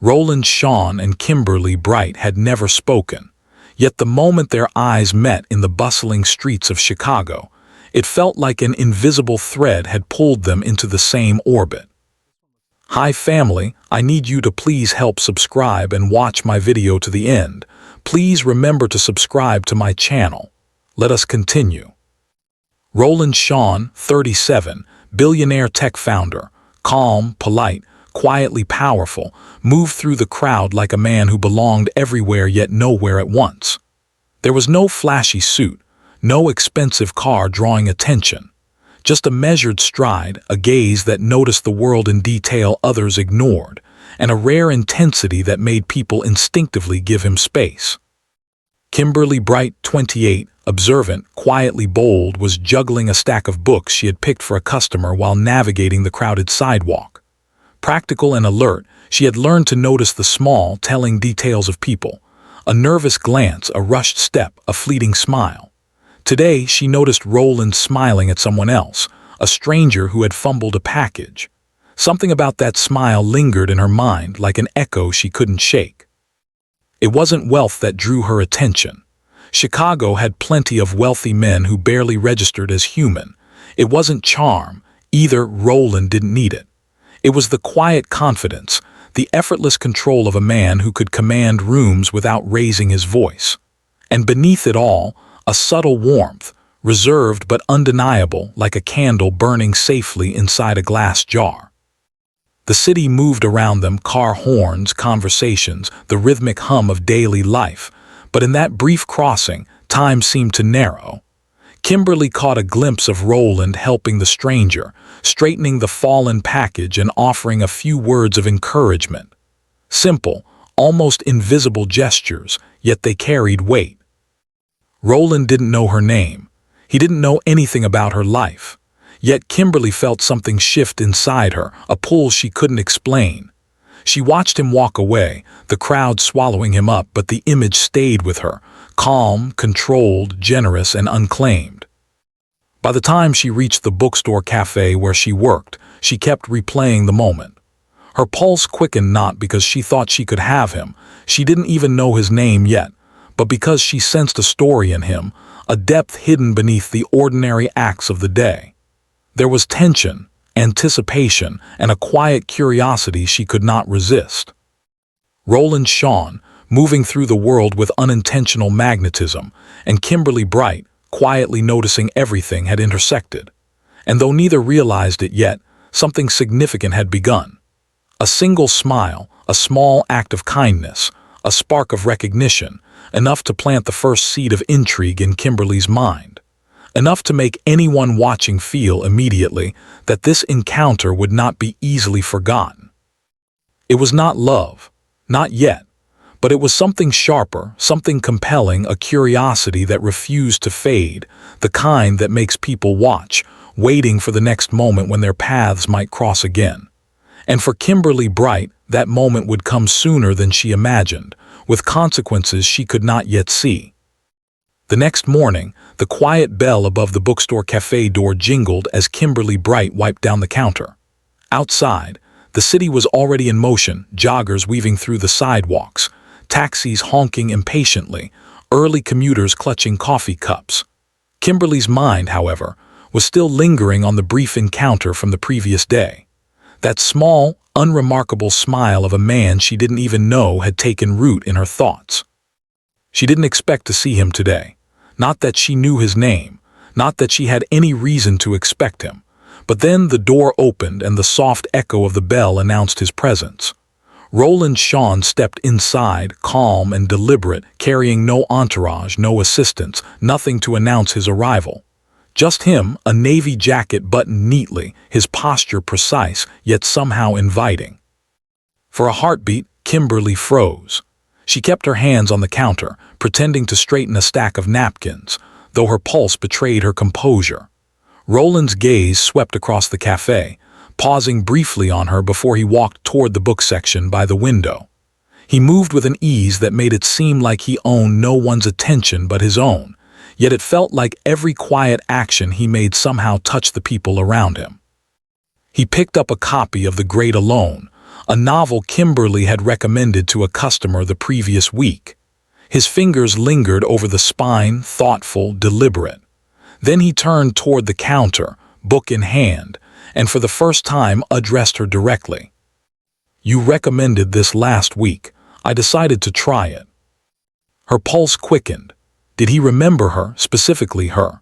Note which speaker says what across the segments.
Speaker 1: Rowland Shawn and Kimberly Bright had never spoken, yet the moment their eyes met in the bustling streets of Chicago, it felt like an invisible thread had pulled them into the same orbit. "Hi family, I need you to please help subscribe and watch my video to the end. Please remember to subscribe to my channel. Let us continue." Rowland Shawn, 37, billionaire tech founder, calm, polite, quietly powerful, moved through the crowd like a man who belonged everywhere yet nowhere at once. There was no flashy suit, no expensive car drawing attention. Just a measured stride, a gaze that noticed the world in detail others ignored, and a rare intensity that made people instinctively give him space. Kimberly Bright, 28, observant, quietly bold, was juggling a stack of books she had picked for a customer while navigating the crowded sidewalk. Practical and alert, she had learned to notice the small, telling details of people. A nervous glance, a rushed step, a fleeting smile. Today, she noticed Rowland smiling at someone else, a stranger who had fumbled a package. Something about that smile lingered in her mind like an echo she couldn't shake. It wasn't wealth that drew her attention. Chicago had plenty of wealthy men who barely registered as human. It wasn't charm. Either Rowland didn't need it. It was the quiet confidence, the effortless control of a man who could command rooms without raising his voice. And beneath it all, a subtle warmth, reserved but undeniable, like a candle burning safely inside a glass jar. The city moved around them, car horns, conversations, the rhythmic hum of daily life. But in that brief crossing, time seemed to narrow. Kimberly caught a glimpse of Rowland helping the stranger, straightening the fallen package and offering a few words of encouragement. Simple, almost invisible gestures, yet they carried weight. Rowland didn't know her name. He didn't know anything about her life. Yet Kimberly felt something shift inside her, a pull she couldn't explain. She watched him walk away, the crowd swallowing him up, but the image stayed with her, calm, controlled, generous, and unclaimed. By the time she reached the bookstore cafe where she worked, she kept replaying the moment. Her pulse quickened not because she thought she could have him, she didn't even know his name yet, but because she sensed a story in him, a depth hidden beneath the ordinary acts of the day. There was tension, anticipation, and a quiet curiosity she could not resist. Rowland Shawn, moving through the world with unintentional magnetism, and Kimberly Bright, quietly noticing everything, had intersected. And though neither realized it yet, something significant had begun. A single smile, a small act of kindness, a spark of recognition, enough to plant the first seed of intrigue in Kimberly's mind. Enough to make anyone watching feel immediately that this encounter would not be easily forgotten. It was not love, not yet, but it was something sharper, something compelling, a curiosity that refused to fade, the kind that makes people watch, waiting for the next moment when their paths might cross again. And for Kimberly Bright, that moment would come sooner than she imagined, with consequences she could not yet see. The next morning, the quiet bell above the bookstore cafe door jingled as Kimberly Bright wiped down the counter. Outside, the city was already in motion, joggers weaving through the sidewalks, taxis honking impatiently, early commuters clutching coffee cups. Kimberly's mind, however, was still lingering on the brief encounter from the previous day. That small, unremarkable smile of a man she didn't even know had taken root in her thoughts. She didn't expect to see him today. Not that she knew his name, not that she had any reason to expect him, but then the door opened and the soft echo of the bell announced his presence. Rowland Shawn stepped inside, calm and deliberate, carrying no entourage, no assistants, nothing to announce his arrival. Just him, a navy jacket buttoned neatly, his posture precise, yet somehow inviting. For a heartbeat, Kimberly froze. She kept her hands on the counter, pretending to straighten a stack of napkins, though her pulse betrayed her composure. Rowland's gaze swept across the cafe, pausing briefly on her before he walked toward the book section by the window. He moved with an ease that made it seem like he owned no one's attention but his own, yet it felt like every quiet action he made somehow touched the people around him. He picked up a copy of The Great Alone, a novel Kimberly had recommended to a customer the previous week. His fingers lingered over the spine, thoughtful, deliberate. Then he turned toward the counter, book in hand, and for the first time addressed her directly. "You recommended this last week. I decided to try it." Her pulse quickened. Did he remember her, specifically her?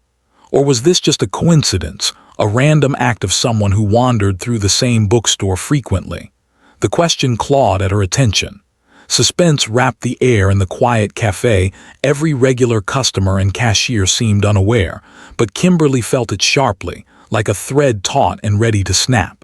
Speaker 1: Or was this just a coincidence, a random act of someone who wandered through the same bookstore frequently? The question clawed at her attention. Suspense wrapped the air in the quiet cafe. Every regular customer and cashier seemed unaware, but Kimberly felt it sharply, like a thread taut and ready to snap.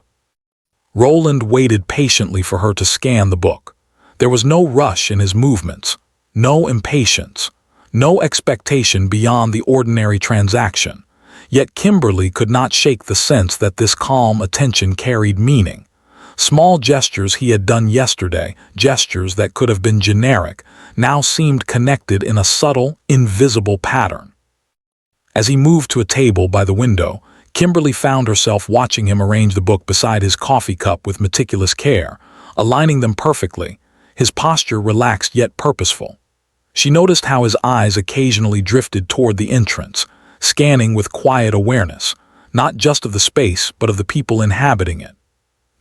Speaker 1: Rowland waited patiently for her to scan the book. There was no rush in his movements, no impatience, no expectation beyond the ordinary transaction. Yet Kimberly could not shake the sense that this calm attention carried meaning. Small gestures he had done yesterday, gestures that could have been generic, now seemed connected in a subtle, invisible pattern. As he moved to a table by the window, Kimberly found herself watching him arrange the book beside his coffee cup with meticulous care, aligning them perfectly, his posture relaxed yet purposeful. She noticed how his eyes occasionally drifted toward the entrance, scanning with quiet awareness, not just of the space but of the people inhabiting it.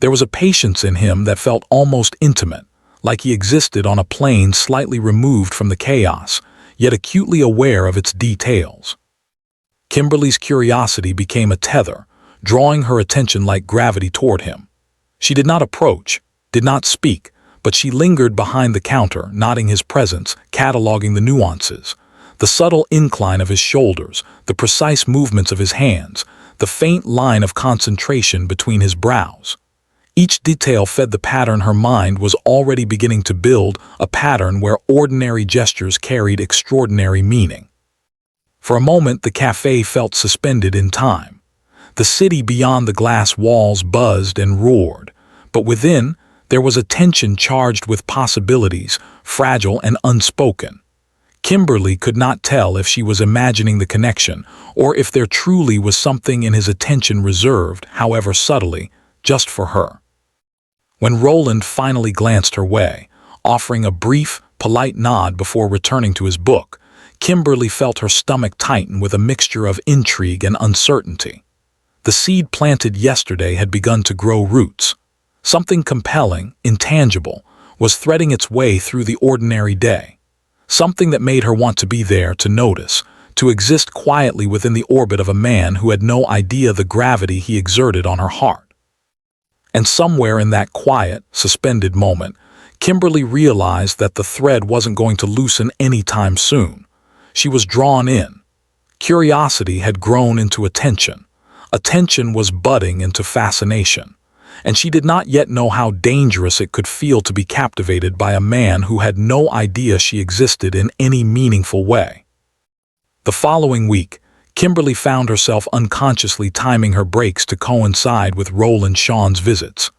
Speaker 1: There was a patience in him that felt almost intimate, like he existed on a plane slightly removed from the chaos, yet acutely aware of its details. Kimberly's curiosity became a tether, drawing her attention like gravity toward him. She did not approach, did not speak, but she lingered behind the counter, noting his presence, cataloging the nuances, the subtle incline of his shoulders, the precise movements of his hands, the faint line of concentration between his brows. Each detail fed the pattern her mind was already beginning to build, a pattern where ordinary gestures carried extraordinary meaning. For a moment, the cafe felt suspended in time. The city beyond the glass walls buzzed and roared, but within, there was a tension charged with possibilities, fragile and unspoken. Kimberly could not tell if she was imagining the connection, or if there truly was something in his attention reserved, however subtly, just for her. When Rowland finally glanced her way, offering a brief, polite nod before returning to his book, Kimberly felt her stomach tighten with a mixture of intrigue and uncertainty. The seed planted yesterday had begun to grow roots. Something compelling, intangible, was threading its way through the ordinary day. Something that made her want to be there, to notice, to exist quietly within the orbit of a man who had no idea the gravity he exerted on her heart. And somewhere in that quiet, suspended moment, Kimberly realized that the thread wasn't going to loosen anytime soon. She was drawn in. Curiosity had grown into attention. Attention was budding into fascination. And she did not yet know how dangerous it could feel to be captivated by a man who had no idea she existed in any meaningful way. The following week, Kimberly found herself unconsciously timing her breaks to coincide with Rowland Shawn's visits.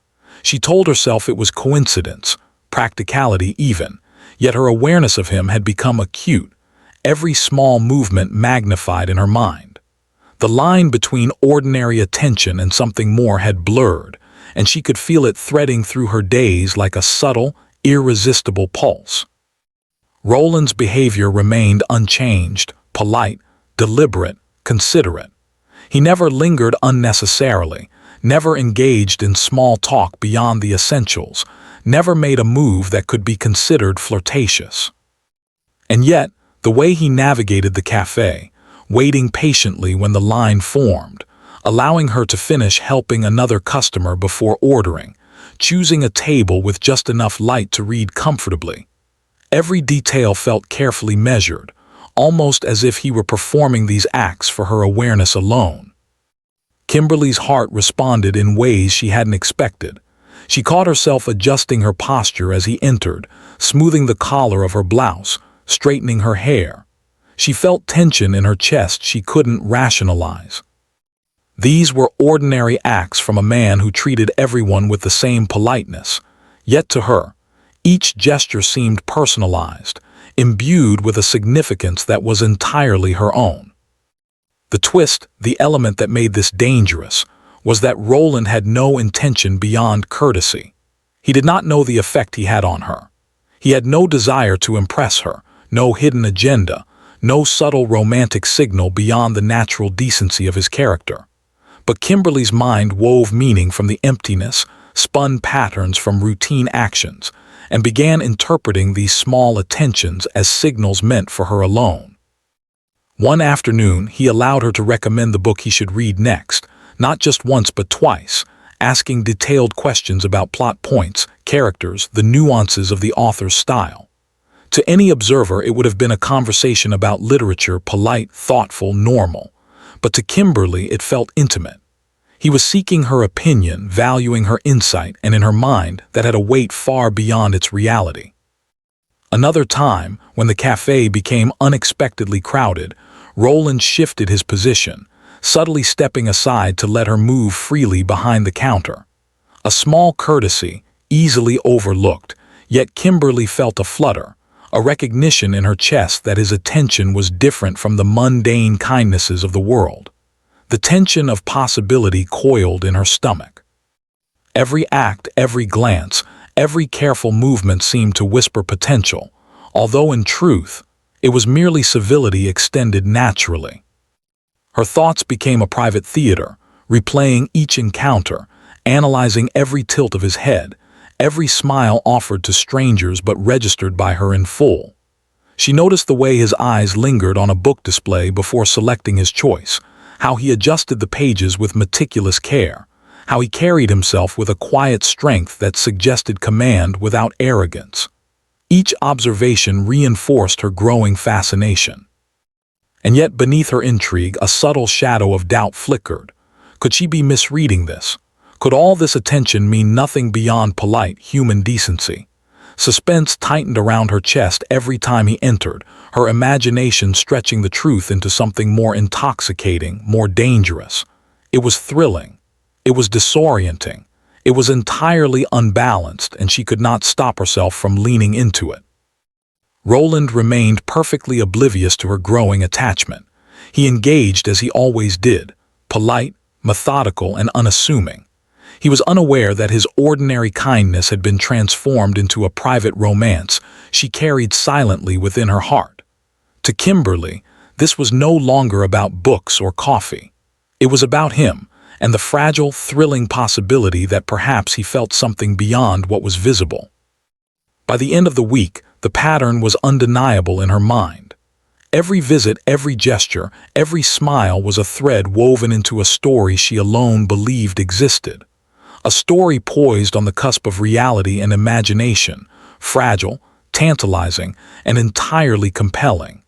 Speaker 1: She told herself it was coincidence, practicality even, yet her awareness of him had become acute, every small movement magnified in her mind. The line between ordinary attention and something more had blurred, and she could feel it threading through her days like a subtle, irresistible pulse. Rowland's behavior remained unchanged, polite, deliberate, considerate. He never lingered unnecessarily, never engaged in small talk beyond the essentials, never made a move that could be considered flirtatious. And yet, the way he navigated the cafe, waiting patiently when the line formed, allowing her to finish helping another customer before ordering, choosing a table with just enough light to read comfortably. Every detail felt carefully measured, almost as if he were performing these acts for her awareness alone. Kimberly's heart responded in ways she hadn't expected. She caught herself adjusting her posture as he entered, smoothing the collar of her blouse, straightening her hair. She felt tension in her chest she couldn't rationalize. These were ordinary acts from a man who treated everyone with the same politeness, yet to her, each gesture seemed personalized, imbued with a significance that was entirely her own. The twist, the element that made this dangerous, was that Rowland had no intention beyond courtesy. He did not know the effect he had on her. He had no desire to impress her, no hidden agenda, no subtle romantic signal beyond the natural decency of his character. But Kimberly's mind wove meaning from the emptiness, spun patterns from routine actions, and began interpreting these small attentions as signals meant for her alone. One afternoon, he allowed her to recommend the book he should read next, not just once but twice, asking detailed questions about plot points, characters, the nuances of the author's style. To any observer, it would have been a conversation about literature, polite, thoughtful, normal. But to Kimberly, it felt intimate. He was seeking her opinion, valuing her insight, and in her mind that had a weight far beyond its reality. Another time, when the cafe became unexpectedly crowded, Rowland shifted his position, subtly stepping aside to let her move freely behind the counter. A small courtesy, easily overlooked, yet Kimberly felt a flutter, a recognition in her chest that his attention was different from the mundane kindnesses of the world. The tension of possibility coiled in her stomach. Every act, every glance, every careful movement seemed to whisper potential, although in truth, it was merely civility extended naturally. Her thoughts became a private theater, replaying each encounter, analyzing every tilt of his head, every smile offered to strangers but registered by her in full. She noticed the way his eyes lingered on a book display before selecting his choice, how he adjusted the pages with meticulous care, how he carried himself with a quiet strength that suggested command without arrogance. Each observation reinforced her growing fascination. And yet beneath her intrigue, a subtle shadow of doubt flickered. Could she be misreading this? Could all this attention mean nothing beyond polite human decency? Suspense tightened around her chest every time he entered, her imagination stretching the truth into something more intoxicating, more dangerous. It was thrilling. It was disorienting. It was entirely unbalanced, and she could not stop herself from leaning into it. Rowland remained perfectly oblivious to her growing attachment. He engaged as he always did, polite, methodical, and unassuming. He was unaware that his ordinary kindness had been transformed into a private romance she carried silently within her heart. To Kimberly, this was no longer about books or coffee. It was about him, and the fragile, thrilling possibility that perhaps he felt something beyond what was visible. By the end of the week, the pattern was undeniable in her mind. Every visit, every gesture, every smile was a thread woven into a story she alone believed existed. A story poised on the cusp of reality and imagination, fragile, tantalizing, and entirely compelling.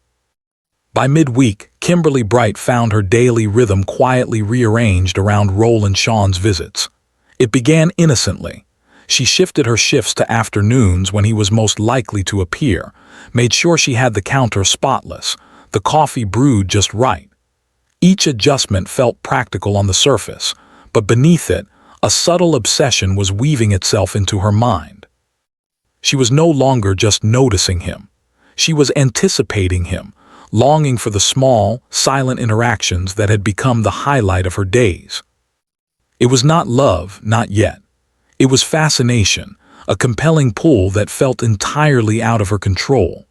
Speaker 1: By midweek, Kimberly Bright found her daily rhythm quietly rearranged around Rowland Shawn's visits. It began innocently. She shifted her shifts to afternoons when he was most likely to appear, made sure she had the counter spotless, the coffee brewed just right. Each adjustment felt practical on the surface, but beneath it, a subtle obsession was weaving itself into her mind. She was no longer just noticing him. She was anticipating him, longing for the small, silent interactions that had become the highlight of her days. It was not love, not yet. It was fascination, a compelling pull that felt entirely out of her control.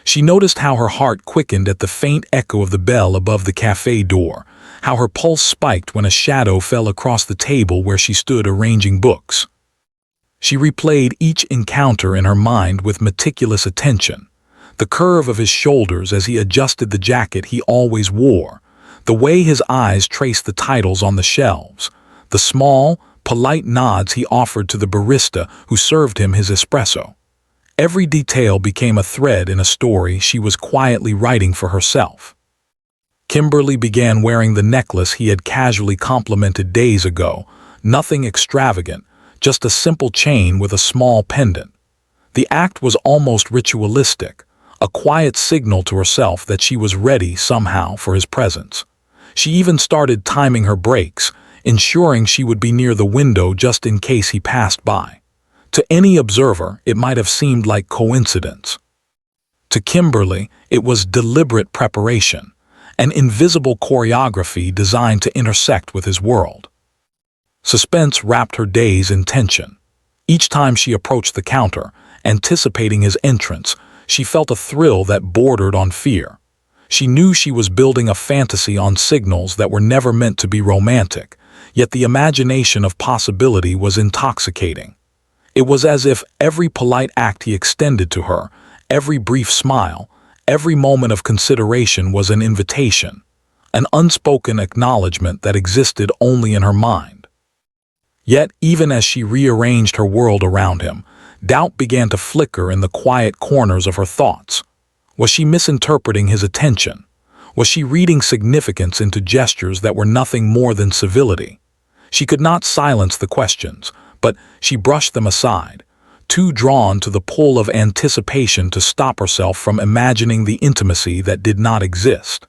Speaker 1: She noticed how her heart quickened at the faint echo of the bell above the cafe door, how her pulse spiked when a shadow fell across the table where she stood arranging books. She replayed each encounter in her mind with meticulous attention. The curve of his shoulders as he adjusted the jacket he always wore, the way his eyes traced the titles on the shelves, the small, polite nods he offered to the barista who served him his espresso. Every detail became a thread in a story she was quietly writing for herself. Kimberly began wearing the necklace he had casually complimented days ago, nothing extravagant, just a simple chain with a small pendant. The act was almost ritualistic, a quiet signal to herself that she was ready somehow for his presence. She even started timing her breaks, ensuring she would be near the window just in case he passed by. To any observer, it might have seemed like coincidence. To Kimberly, it was deliberate preparation, an invisible choreography designed to intersect with his world. Suspense wrapped her days in tension. Each time she approached the counter, anticipating his entrance, she felt a thrill that bordered on fear. She knew she was building a fantasy on signals that were never meant to be romantic, yet the imagination of possibility was intoxicating. It was as if every polite act he extended to her, every brief smile, every moment of consideration was an invitation, an unspoken acknowledgement that existed only in her mind. Yet, even as she rearranged her world around him, doubt began to flicker in the quiet corners of her thoughts. Was she misinterpreting his attention? Was she reading significance into gestures that were nothing more than civility? She could not silence the questions, but she brushed them aside, too drawn to the pull of anticipation to stop herself from imagining the intimacy that did not exist.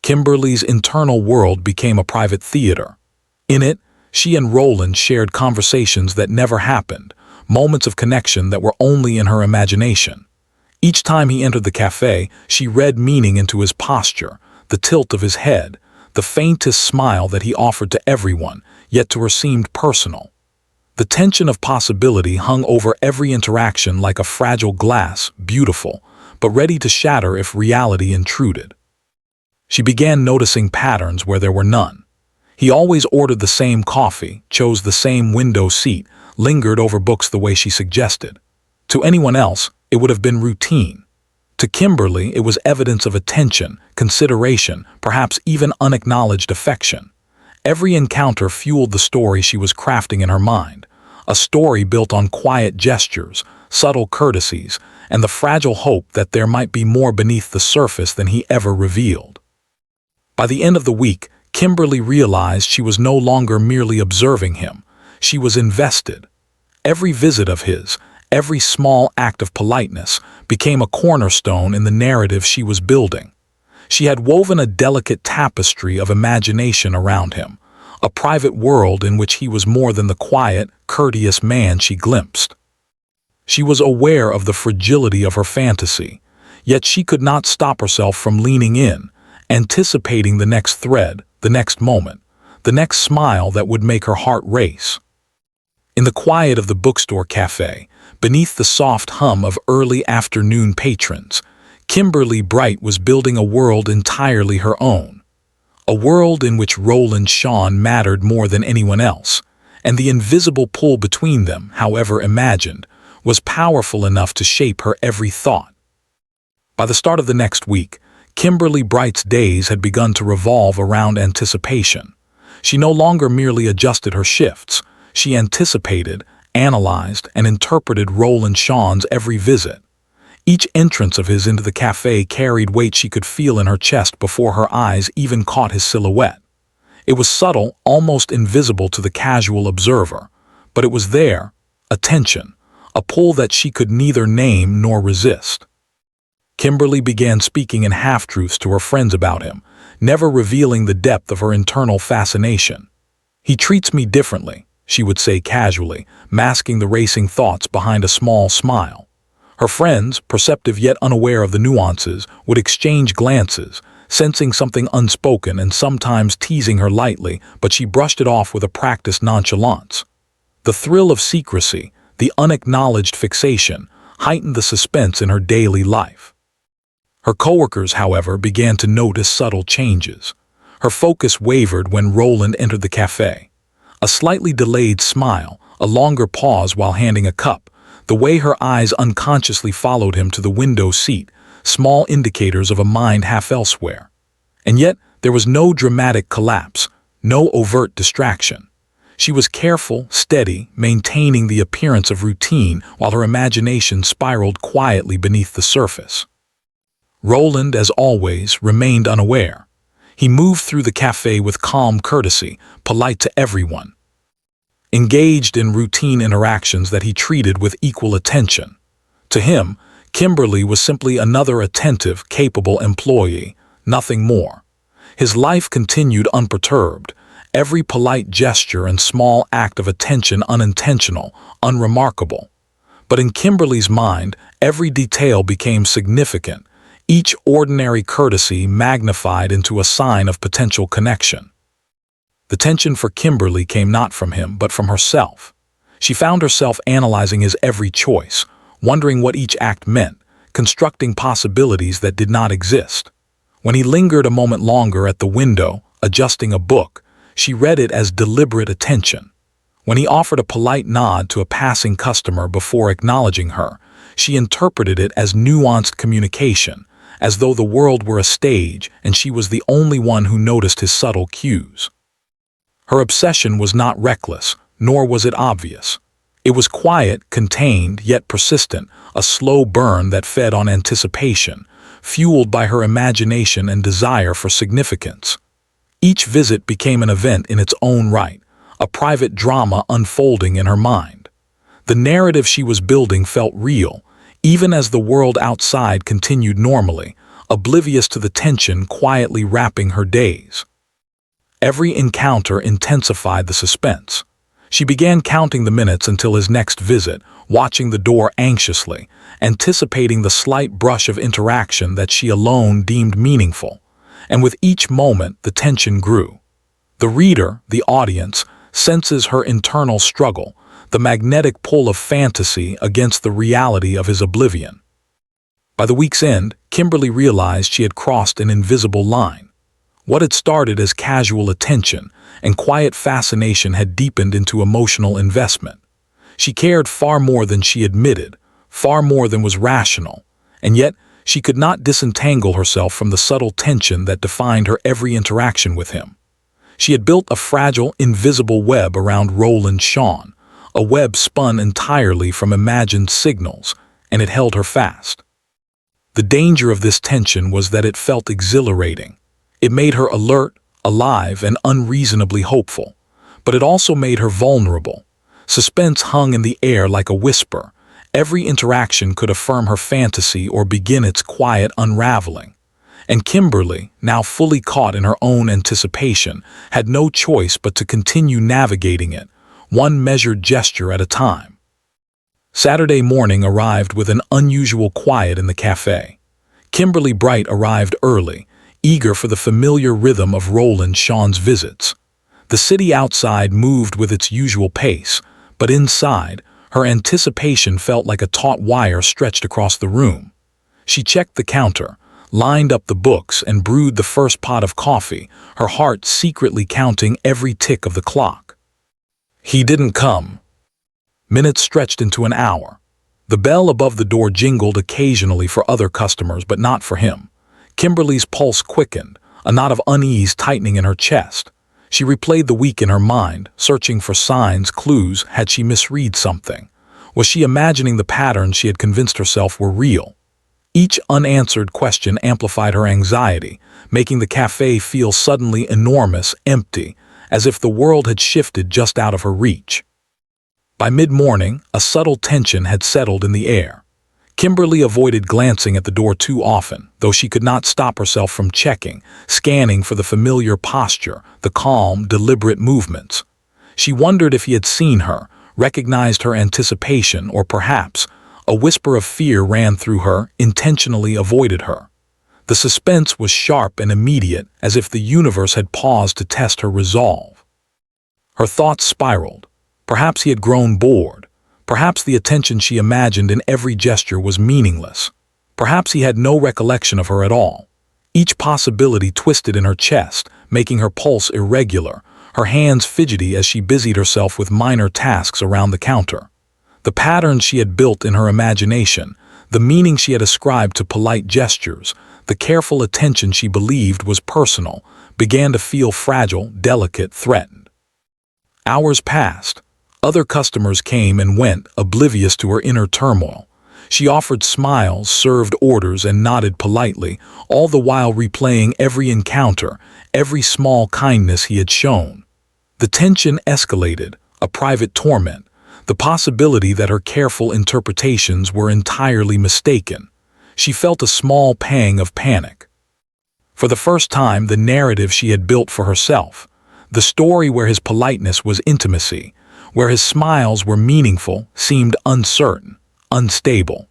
Speaker 1: Kimberly's internal world became a private theater. In it, she and Rowland shared conversations that never happened, moments of connection that were only in her imagination. Each time he entered the cafe, she read meaning into his posture, the tilt of his head, the faintest smile that he offered to everyone, yet to her seemed personal. The tension of possibility hung over every interaction like a fragile glass, beautiful, but ready to shatter if reality intruded. She began noticing patterns where there were none. He always ordered the same coffee, chose the same window seat, lingered over books the way she suggested. To anyone else, it would have been routine. To Kimberly, it was evidence of attention, consideration, perhaps even unacknowledged affection. Every encounter fueled the story she was crafting in her mind, a story built on quiet gestures, subtle courtesies, and the fragile hope that there might be more beneath the surface than he ever revealed. By the end of the week, Kimberly realized she was no longer merely observing him. She was invested. Every visit of his, every small act of politeness, became a cornerstone in the narrative she was building. She had woven a delicate tapestry of imagination around him, a private world in which he was more than the quiet, courteous man she glimpsed. She was aware of the fragility of her fantasy, yet she could not stop herself from leaning in, anticipating the next thread, the next moment, the next smile that would make her heart race. In the quiet of the bookstore cafe, beneath the soft hum of early afternoon patrons, Kimberly Bright was building a world entirely her own. A world in which Rowland Shawn mattered more than anyone else, and the invisible pull between them, however imagined, was powerful enough to shape her every thought. By the start of the next week, Kimberly Bright's days had begun to revolve around anticipation. She no longer merely adjusted her shifts, she anticipated, analyzed, and interpreted Rowland Shawn's every visit. Each entrance of his into the cafe carried weight she could feel in her chest before her eyes even caught his silhouette. It was subtle, almost invisible to the casual observer, but it was there, a tension, a pull that she could neither name nor resist. Kimberly began speaking in half-truths to her friends about him, never revealing the depth of her internal fascination. "He treats me differently," she would say casually, masking the racing thoughts behind a small smile. Her friends, perceptive yet unaware of the nuances, would exchange glances, sensing something unspoken and sometimes teasing her lightly, but she brushed it off with a practiced nonchalance. The thrill of secrecy, the unacknowledged fixation, heightened the suspense in her daily life. Her coworkers, however, began to notice subtle changes. Her focus wavered when Rowland entered the cafe. A slightly delayed smile, a longer pause while handing a cup, the way her eyes unconsciously followed him to the window seat, small indicators of a mind half elsewhere. And yet, there was no dramatic collapse, no overt distraction. She was careful, steady, maintaining the appearance of routine while her imagination spiraled quietly beneath the surface. Rowland, as always, remained unaware. He moved through the cafe with calm courtesy, polite to everyone, engaged in routine interactions that he treated with equal attention. To him, Kimberly was simply another attentive, capable employee, nothing more. His life continued unperturbed, every polite gesture and small act of attention unintentional, unremarkable. But in Kimberly's mind, every detail became significant, each ordinary courtesy magnified into a sign of potential connection. The tension for Kimberly came not from him, but from herself. She found herself analyzing his every choice, wondering what each act meant, constructing possibilities that did not exist. When he lingered a moment longer at the window, adjusting a book, she read it as deliberate attention. When he offered a polite nod to a passing customer before acknowledging her, she interpreted it as nuanced communication, as though the world were a stage and she was the only one who noticed his subtle cues. Her obsession was not reckless, nor was it obvious. It was quiet, contained, yet persistent, a slow burn that fed on anticipation, fueled by her imagination and desire for significance. Each visit became an event in its own right, a private drama unfolding in her mind. The narrative she was building felt real, even as the world outside continued normally, oblivious to the tension quietly wrapping her days. Every encounter intensified the suspense. She began counting the minutes until his next visit, watching the door anxiously, anticipating the slight brush of interaction that she alone deemed meaningful. And with each moment, the tension grew. The reader, the audience, senses her internal struggle, the magnetic pull of fantasy against the reality of his oblivion. By the week's end, Kimberly realized she had crossed an invisible line. What had started as casual attention and quiet fascination had deepened into emotional investment. She cared far more than she admitted, far more than was rational, and yet she could not disentangle herself from the subtle tension that defined her every interaction with him. She had built a fragile, invisible web around Rowland Shawn, a web spun entirely from imagined signals, and it held her fast. The danger of this tension was that it felt exhilarating. It made her alert, alive, and unreasonably hopeful, but it also made her vulnerable. Suspense hung in the air like a whisper. Every interaction could affirm her fantasy or begin its quiet unraveling. And Kimberly, now fully caught in her own anticipation, had no choice but to continue navigating it, one measured gesture at a time. Saturday morning arrived with an unusual quiet in the cafe. Kimberly Bright arrived early, eager for the familiar rhythm of Rowland Shawn's visits. The city outside moved with its usual pace, but inside, her anticipation felt like a taut wire stretched across the room. She checked the counter, lined up the books, and brewed the first pot of coffee, her heart secretly counting every tick of the clock. He didn't come. Minutes stretched into an hour. The bell above the door jingled occasionally for other customers, but not for him. Kimberly's pulse quickened, a knot of unease tightening in her chest. She replayed the week in her mind, searching for signs, clues. Had she misread something? Was she imagining the patterns she had convinced herself were real? Each unanswered question amplified her anxiety, making the cafe feel suddenly enormous, empty, as if the world had shifted just out of her reach. By mid-morning, a subtle tension had settled in the air. Kimberly avoided glancing at the door too often, though she could not stop herself from checking, scanning for the familiar posture, the calm, deliberate movements. She wondered if he had seen her, recognized her anticipation, or perhaps a whisper of fear ran through her, intentionally avoided her. The suspense was sharp and immediate, as if the universe had paused to test her resolve. Her thoughts spiraled. Perhaps he had grown bored. Perhaps the attention she imagined in every gesture was meaningless. Perhaps he had no recollection of her at all. Each possibility twisted in her chest, making her pulse irregular, her hands fidgety as she busied herself with minor tasks around the counter. The patterns she had built in her imagination, the meaning she had ascribed to polite gestures, the careful attention she believed was personal, began to feel fragile, delicate, threatened. Hours passed. Other customers came and went, oblivious to her inner turmoil. She offered smiles, served orders, and nodded politely, all the while replaying every encounter, every small kindness he had shown. The tension escalated, a private torment, the possibility that her careful interpretations were entirely mistaken. She felt a small pang of panic. For the first time, the narrative she had built for herself, the story where his politeness was intimacy, where his smiles were meaningful, seemed uncertain, unstable.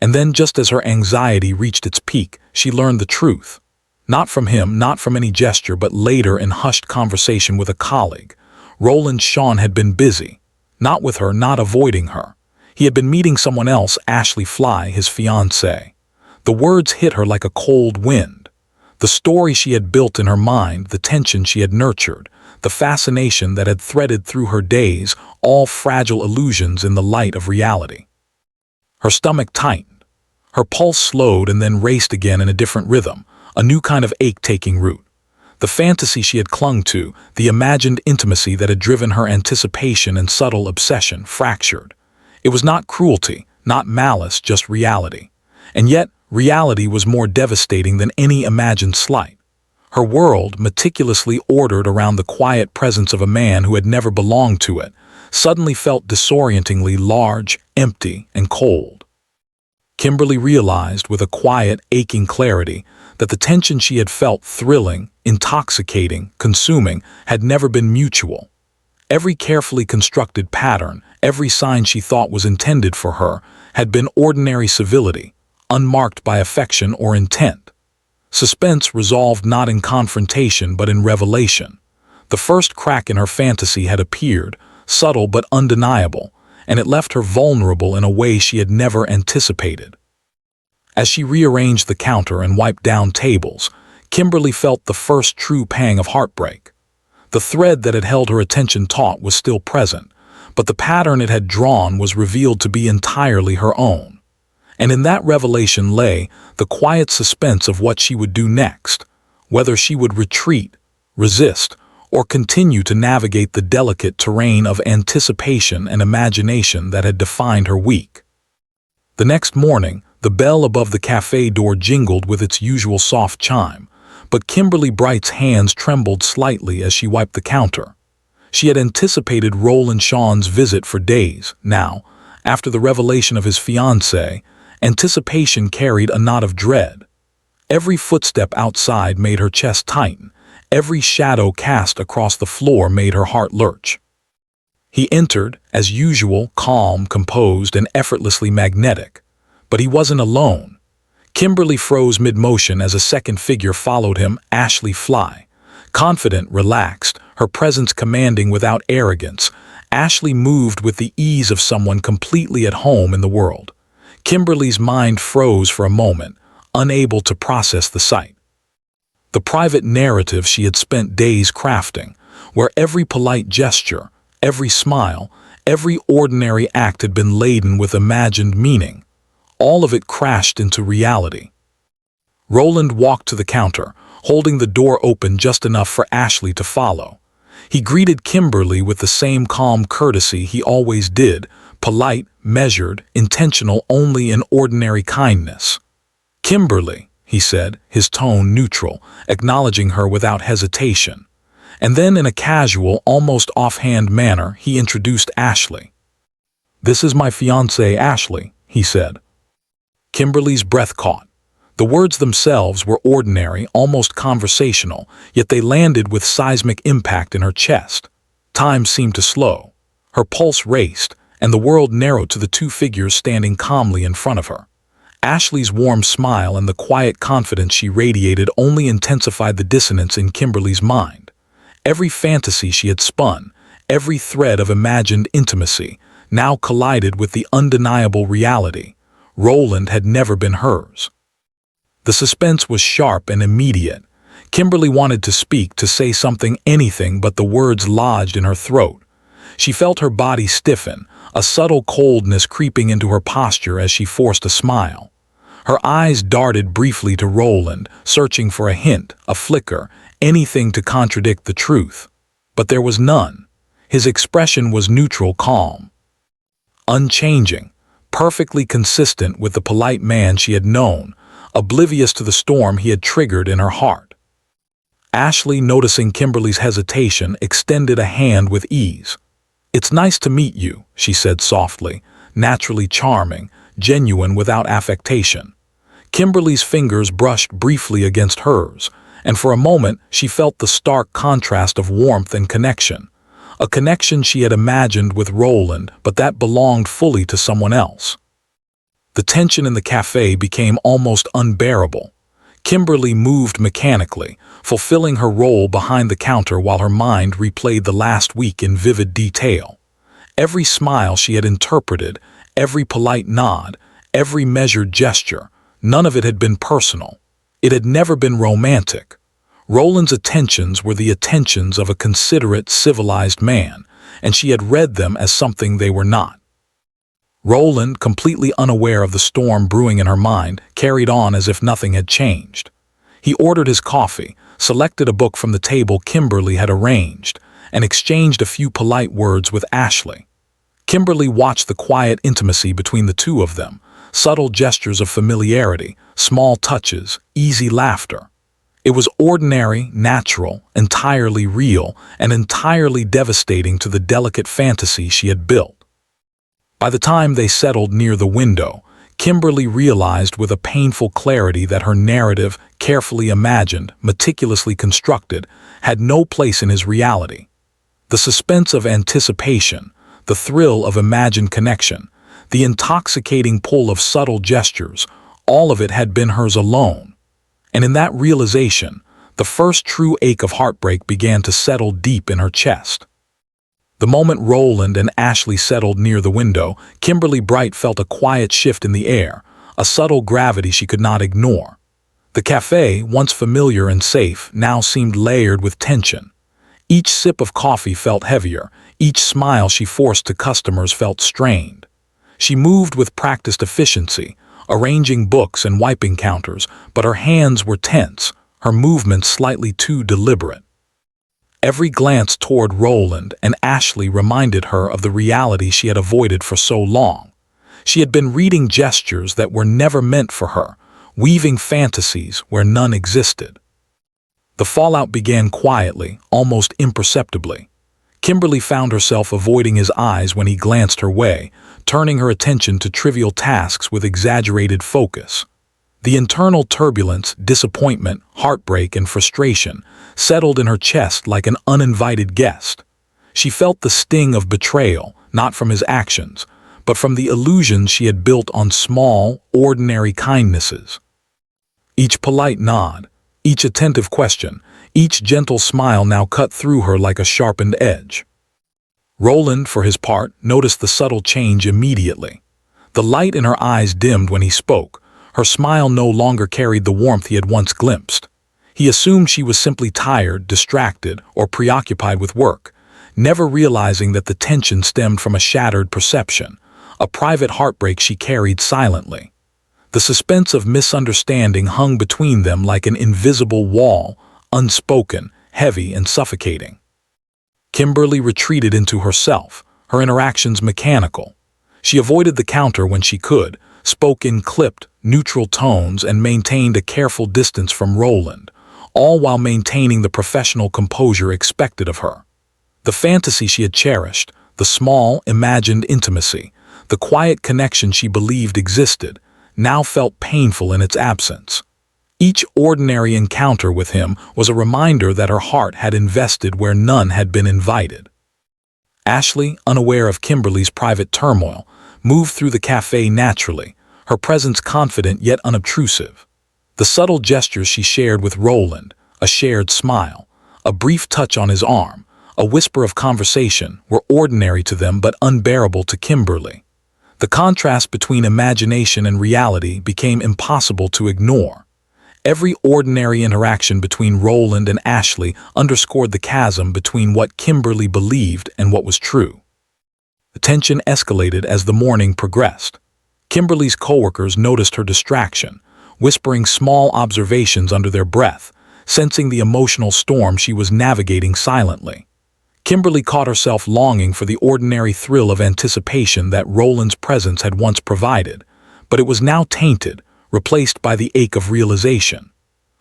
Speaker 1: And then, just as her anxiety reached its peak, she learned the truth. Not from him, not from any gesture, but later in hushed conversation with a colleague. Rowland Shawn had been busy. Not with her, not avoiding her. He had been meeting someone else, Ashley Fly, his fiancée. The words hit her like a cold wind. The story she had built in her mind, the tension she had nurtured, the fascination that had threaded through her days, all fragile illusions in the light of reality. Her stomach tightened. Her pulse slowed and then raced again in a different rhythm, a new kind of ache taking root. The fantasy she had clung to, the imagined intimacy that had driven her anticipation and subtle obsession, fractured. It was not cruelty, not malice, just reality. And yet, reality was more devastating than any imagined slight. Her world, meticulously ordered around the quiet presence of a man who had never belonged to it, suddenly felt disorientingly large, empty, and cold. Kimberly realized with a quiet, aching clarity that the tension she had felt, thrilling, intoxicating, consuming, had never been mutual. Every carefully constructed pattern, every sign she thought was intended for her, had been ordinary civility, unmarked by affection or intent. Suspense resolved not in confrontation but in revelation. The first crack in her fantasy had appeared, subtle but undeniable, and it left her vulnerable in a way she had never anticipated. As she rearranged the counter and wiped down tables, Kimberly felt the first true pang of heartbreak. The thread that had held her attention taut was still present, but the pattern it had drawn was revealed to be entirely her own. And in that revelation lay the quiet suspense of what she would do next, whether she would retreat, resist, or continue to navigate the delicate terrain of anticipation and imagination that had defined her week. The next morning, the bell above the cafe door jingled with its usual soft chime, but Kimberly Bright's hands trembled slightly as she wiped the counter. She had anticipated Rowland Shawn's visit for days. Now, after the revelation of his fiancée, anticipation carried a knot of dread. Every footstep outside made her chest tighten. Every shadow cast across the floor made her heart lurch. He entered, as usual, calm, composed, and effortlessly magnetic. But he wasn't alone. Kimberly froze mid-motion as a second figure followed him, Ashley Fly. Confident, relaxed, her presence commanding without arrogance, Ashley moved with the ease of someone completely at home in the world. Kimberly's mind froze for a moment, unable to process the sight. The private narrative she had spent days crafting, where every polite gesture, every smile, every ordinary act had been laden with imagined meaning, all of it crashed into reality. Rowland walked to the counter, holding the door open just enough for Ashley to follow. He greeted Kimberly with the same calm courtesy he always did, polite, measured, intentional only in ordinary kindness. "Kimberly," he said, his tone neutral, acknowledging her without hesitation. And then in a casual, almost offhand manner, he introduced Ashley. "This is my fiancée, Ashley," he said. Kimberly's breath caught. The words themselves were ordinary, almost conversational, yet they landed with seismic impact in her chest. Time seemed to slow. Her pulse raced, and the world narrowed to the two figures standing calmly in front of her. Ashley's warm smile and the quiet confidence she radiated only intensified the dissonance in Kimberly's mind. Every fantasy she had spun, every thread of imagined intimacy, now collided with the undeniable reality. Rowland had never been hers. The suspense was sharp and immediate. Kimberly wanted to speak, to say something, anything, but the words lodged in her throat. She felt her body stiffen, a subtle coldness creeping into her posture as she forced a smile. Her eyes darted briefly to Rowland, searching for a hint, a flicker, anything to contradict the truth. But there was none. His expression was neutral calm. Unchanging, perfectly consistent with the polite man she had known, oblivious to the storm he had triggered in her heart. Ashley, noticing Kimberly's hesitation, extended a hand with ease. "It's nice to meet you," she said softly, naturally charming, genuine without affectation. Kimberly's fingers brushed briefly against hers, and for a moment she felt the stark contrast of warmth and connection. A connection she had imagined with Rowland, but that belonged fully to someone else. The tension in the cafe became almost unbearable. Kimberly moved mechanically, fulfilling her role behind the counter while her mind replayed the last week in vivid detail. Every smile she had interpreted, every polite nod, every measured gesture, none of it had been personal. It had never been romantic. Rowland's attentions were the attentions of a considerate, civilized man, and she had read them as something they were not. Rowland, completely unaware of the storm brewing in her mind, carried on as if nothing had changed. He ordered his coffee, selected a book from the table Kimberly had arranged, and exchanged a few polite words with Ashley. Kimberly watched the quiet intimacy between the two of them, subtle gestures of familiarity, small touches, easy laughter. It was ordinary, natural, entirely real, and entirely devastating to the delicate fantasy she had built. By the time they settled near the window, Kimberly realized with a painful clarity that her narrative, carefully imagined, meticulously constructed, had no place in his reality. The suspense of anticipation, the thrill of imagined connection, the intoxicating pull of subtle gestures, all of it had been hers alone. And in that realization, the first true ache of heartbreak began to settle deep in her chest. The moment Rowland and Ashley settled near the window, Kimberly Bright felt a quiet shift in the air, a subtle gravity she could not ignore. The cafe, once familiar and safe, now seemed layered with tension. Each sip of coffee felt heavier, each smile she forced to customers felt strained. She moved with practiced efficiency, arranging books and wiping counters, but her hands were tense, her movements slightly too deliberate. Every glance toward Rowland and Ashley reminded her of the reality she had avoided for so long. She had been reading gestures that were never meant for her, weaving fantasies where none existed. The fallout began quietly, almost imperceptibly. Kimberly found herself avoiding his eyes when he glanced her way, turning her attention to trivial tasks with exaggerated focus. The internal turbulence, disappointment, heartbreak, and frustration settled in her chest like an uninvited guest. She felt the sting of betrayal, not from his actions, but from the illusions she had built on small, ordinary kindnesses. Each polite nod, each attentive question, each gentle smile now cut through her like a sharpened edge. Rowland, for his part, noticed the subtle change immediately. The light in her eyes dimmed when he spoke. Her smile no longer carried the warmth he had once glimpsed. He assumed she was simply tired, distracted, or preoccupied with work, never realizing that the tension stemmed from a shattered perception, a private heartbreak she carried silently. The suspense of misunderstanding hung between them like an invisible wall, unspoken, heavy, and suffocating. Kimberly retreated into herself, her interactions mechanical. She avoided the counter when she could, spoke in clipped, neutral tones, and maintained a careful distance from Rowland, all while maintaining the professional composure expected of her. The fantasy she had cherished, the small, imagined intimacy, the quiet connection she believed existed, now felt painful in its absence. Each ordinary encounter with him was a reminder that her heart had invested where none had been invited. Ashley, unaware of Kimberly's private turmoil, moved through the cafe naturally, her presence confident yet unobtrusive. The subtle gestures she shared with Rowland, a shared smile, a brief touch on his arm, a whisper of conversation, were ordinary to them but unbearable to Kimberly. The contrast between imagination and reality became impossible to ignore. Every ordinary interaction between Rowland and Ashley underscored the chasm between what Kimberly believed and what was true. The tension escalated as the morning progressed. Kimberly's coworkers noticed her distraction, whispering small observations under their breath, sensing the emotional storm she was navigating silently. Kimberly caught herself longing for the ordinary thrill of anticipation that Rowland's presence had once provided, but it was now tainted, replaced by the ache of realization.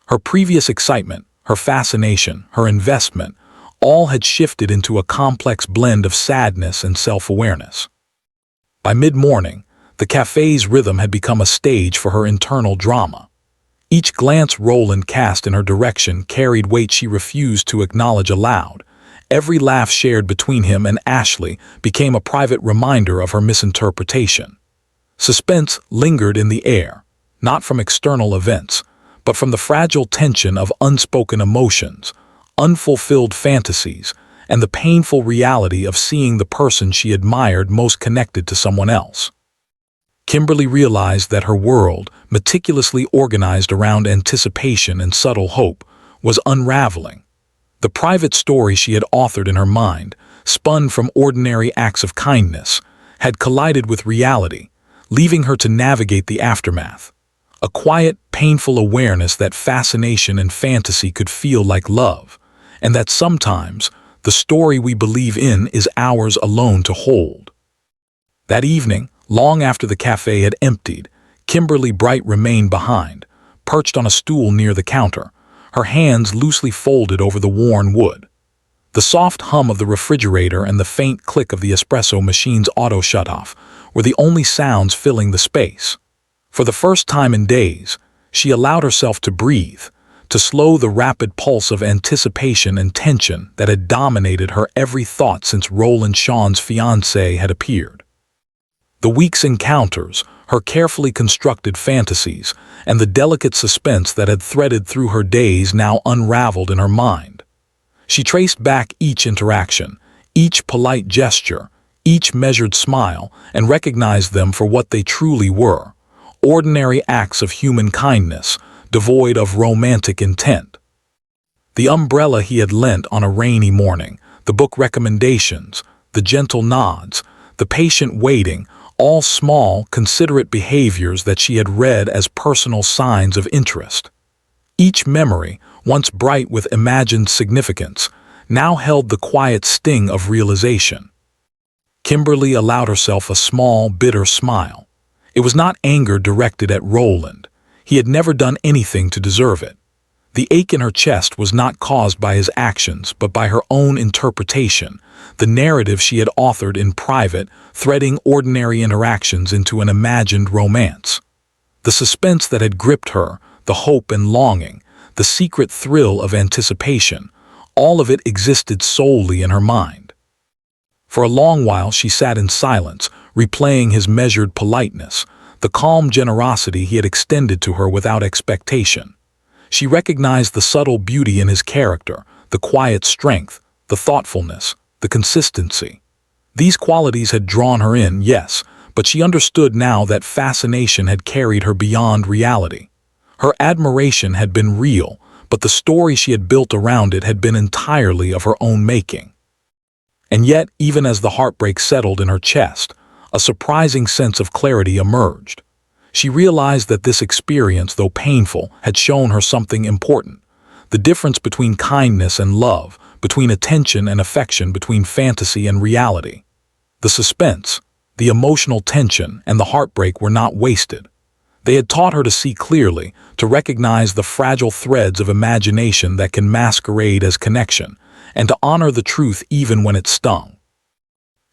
Speaker 1: Her previous excitement, her fascination, her investment, all had shifted into a complex blend of sadness and self-awareness. By mid-morning, the cafe's rhythm had become a stage for her internal drama. Each glance Rowland cast in her direction carried weight she refused to acknowledge aloud. Every laugh shared between him and Ashley became a private reminder of her misinterpretation. Suspense lingered in the air, not from external events, but from the fragile tension of unspoken emotions, unfulfilled fantasies, and the painful reality of seeing the person she admired most connected to someone else. Kimberly realized that her world, meticulously organized around anticipation and subtle hope, was unraveling. The private story she had authored in her mind, spun from ordinary acts of kindness, had collided with reality, leaving her to navigate the aftermath. A quiet, painful awareness that fascination and fantasy could feel like love, and that sometimes the story we believe in is ours alone to hold. That evening, long after the cafe had emptied, Kimberly Bright remained behind, perched on a stool near the counter, her hands loosely folded over the worn wood. The soft hum of the refrigerator and the faint click of the espresso machine's auto shutoff were the only sounds filling the space. For the first time in days, she allowed herself to breathe, to slow the rapid pulse of anticipation and tension that had dominated her every thought since Rowland Shawn's fiancé had appeared. The week's encounters, her carefully constructed fantasies, and the delicate suspense that had threaded through her days now unraveled in her mind. She traced back each interaction, each polite gesture, each measured smile, and recognized them for what they truly were: ordinary acts of human kindness, devoid of romantic intent. The umbrella he had lent on a rainy morning, the book recommendations, the gentle nods, the patient waiting, all small, considerate behaviors that she had read as personal signs of interest. Each memory, once bright with imagined significance, now held the quiet sting of realization. Kimberly allowed herself a small, bitter smile. It was not anger directed at Rowland. He had never done anything to deserve it. The ache in her chest was not caused by his actions, but by her own interpretation, the narrative she had authored in private, threading ordinary interactions into an imagined romance. The suspense that had gripped her, the hope and longing, the secret thrill of anticipation, all of it existed solely in her mind. For a long while she sat in silence, replaying his measured politeness, the calm generosity he had extended to her without expectation. She recognized the subtle beauty in his character, the quiet strength, the thoughtfulness, the consistency. These qualities had drawn her in, yes, but she understood now that fascination had carried her beyond reality. Her admiration had been real, but the story she had built around it had been entirely of her own making. And yet, even as the heartbreak settled in her chest, a surprising sense of clarity emerged. She realized that this experience, though painful, had shown her something important: the difference between kindness and love, between attention and affection, between fantasy and reality. The suspense, the emotional tension, and the heartbreak were not wasted. They had taught her to see clearly, to recognize the fragile threads of imagination that can masquerade as connection, and to honor the truth even when it stung.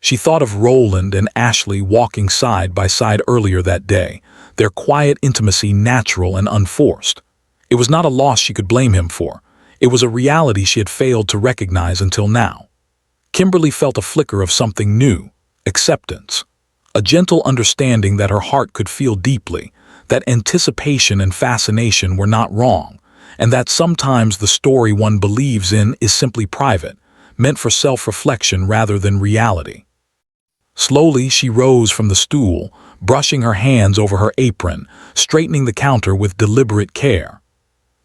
Speaker 1: She thought of Rowland and Ashley walking side by side earlier that day, their quiet intimacy natural and unforced. It was not a loss she could blame him for. It was a reality she had failed to recognize until now. Kimberly felt a flicker of something new: acceptance. A gentle understanding that her heart could feel deeply, that anticipation and fascination were not wrong, and that sometimes the story one believes in is simply private, meant for self-reflection rather than reality. Slowly she rose from the stool, brushing her hands over her apron, straightening the counter with deliberate care.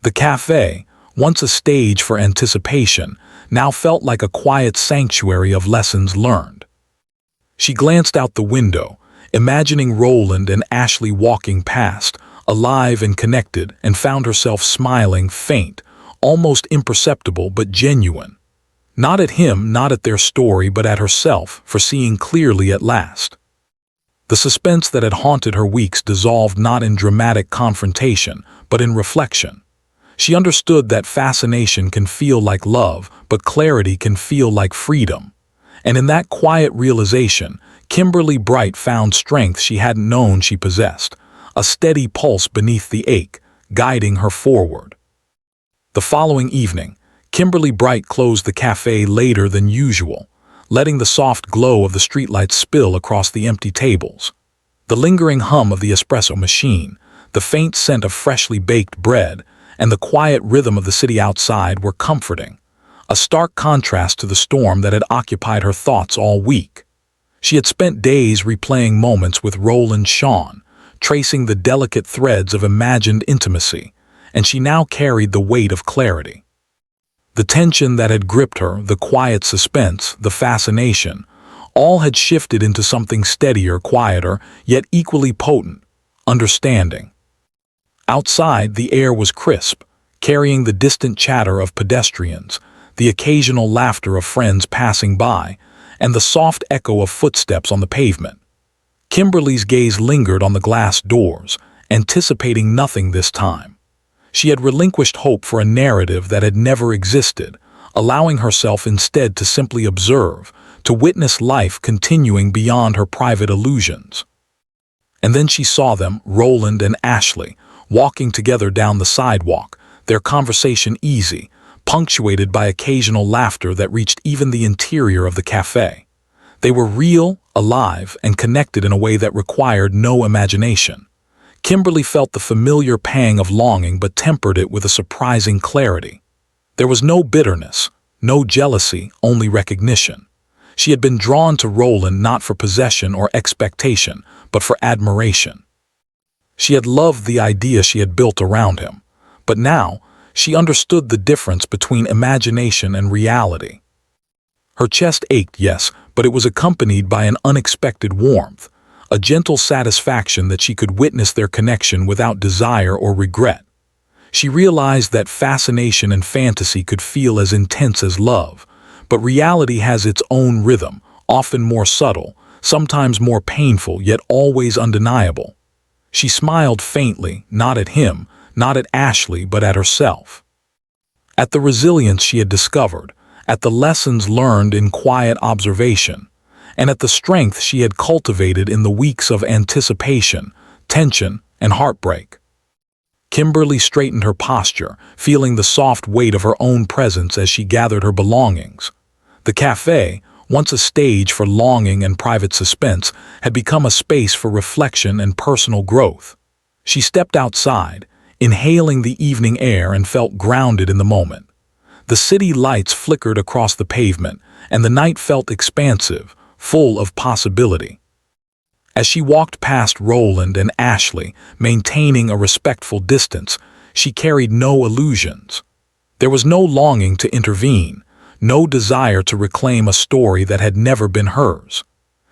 Speaker 1: The cafe, once a stage for anticipation, now felt like a quiet sanctuary of lessons learned. She glanced out the window, imagining Rowland and Ashley walking past, alive and connected, and found herself smiling, faint, almost imperceptible but genuine. Not at him, not at their story, but at herself, for seeing clearly at last. The suspense that had haunted her weeks dissolved not in dramatic confrontation, but in reflection. She understood that fascination can feel like love, but clarity can feel like freedom. And in that quiet realization, Kimberly Bright found strength she hadn't known she possessed, a steady pulse beneath the ache, guiding her forward. The following evening, Kimberly Bright closed the cafe later than usual, letting the soft glow of the streetlights spill across the empty tables. The lingering hum of the espresso machine, the faint scent of freshly baked bread, and the quiet rhythm of the city outside were comforting, a stark contrast to the storm that had occupied her thoughts all week. She had spent days replaying moments with Rowland Shawn, tracing the delicate threads of imagined intimacy, and she now carried the weight of clarity. The tension that had gripped her, the quiet suspense, the fascination, all had shifted into something steadier, quieter, yet equally potent: understanding. Outside, the air was crisp, carrying the distant chatter of pedestrians, the occasional laughter of friends passing by, and the soft echo of footsteps on the pavement. Kimberly's gaze lingered on the glass doors, anticipating nothing this time. She had relinquished hope for a narrative that had never existed, allowing herself instead to simply observe, to witness life continuing beyond her private illusions. And then she saw them, Rowland and Ashley, walking together down the sidewalk, their conversation easy, punctuated by occasional laughter that reached even the interior of the cafe. They were real, alive, and connected in a way that required no imagination. Kimberly felt the familiar pang of longing but tempered it with a surprising clarity. There was no bitterness, no jealousy, only recognition. She had been drawn to Rowland not for possession or expectation, but for admiration. She had loved the idea she had built around him, but now she understood the difference between imagination and reality. Her chest ached, yes, but it was accompanied by an unexpected warmth, a gentle satisfaction that she could witness their connection without desire or regret. She realized that fascination and fantasy could feel as intense as love, but reality has its own rhythm, often more subtle, sometimes more painful, yet always undeniable. She smiled faintly, not at him, not at Ashley, but at herself. At the resilience she had discovered, at the lessons learned in quiet observation, and at the strength she had cultivated in the weeks of anticipation, tension, and heartbreak. Kimberly straightened her posture, feeling the soft weight of her own presence as she gathered her belongings. The cafe, once a stage for longing and private suspense, had become a space for reflection and personal growth. She stepped outside, inhaling the evening air, and felt grounded in the moment. The city lights flickered across the pavement, and the night felt expansive, full of possibility. As she walked past Rowland and Ashley, maintaining a respectful distance, she carried no illusions. There was no longing to intervene, no desire to reclaim a story that had never been hers.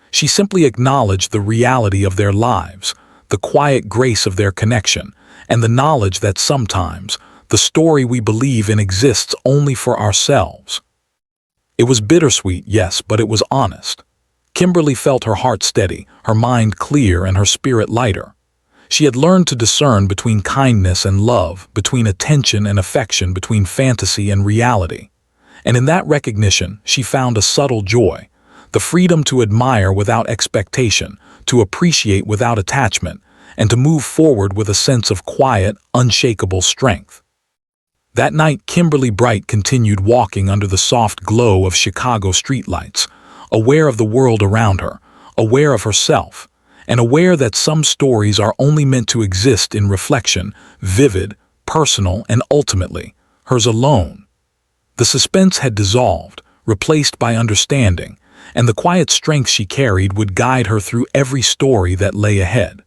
Speaker 1: She simply acknowledged the reality of their lives, the quiet grace of their connection, and the knowledge that sometimes the story we believe in exists only for ourselves. It was bittersweet, yes, but it was honest. Kimberly felt her heart steady, her mind clear, and her spirit lighter. She had learned to discern between kindness and love, between attention and affection, between fantasy and reality. And in that recognition, she found a subtle joy, the freedom to admire without expectation, to appreciate without attachment, and to move forward with a sense of quiet, unshakable strength. That night, Kimberly Bright continued walking under the soft glow of Chicago streetlights, aware of the world around her, aware of herself, and aware that some stories are only meant to exist in reflection, vivid, personal, and ultimately, hers alone. The suspense had dissolved, replaced by understanding, and the quiet strength she carried would guide her through every story that lay ahead.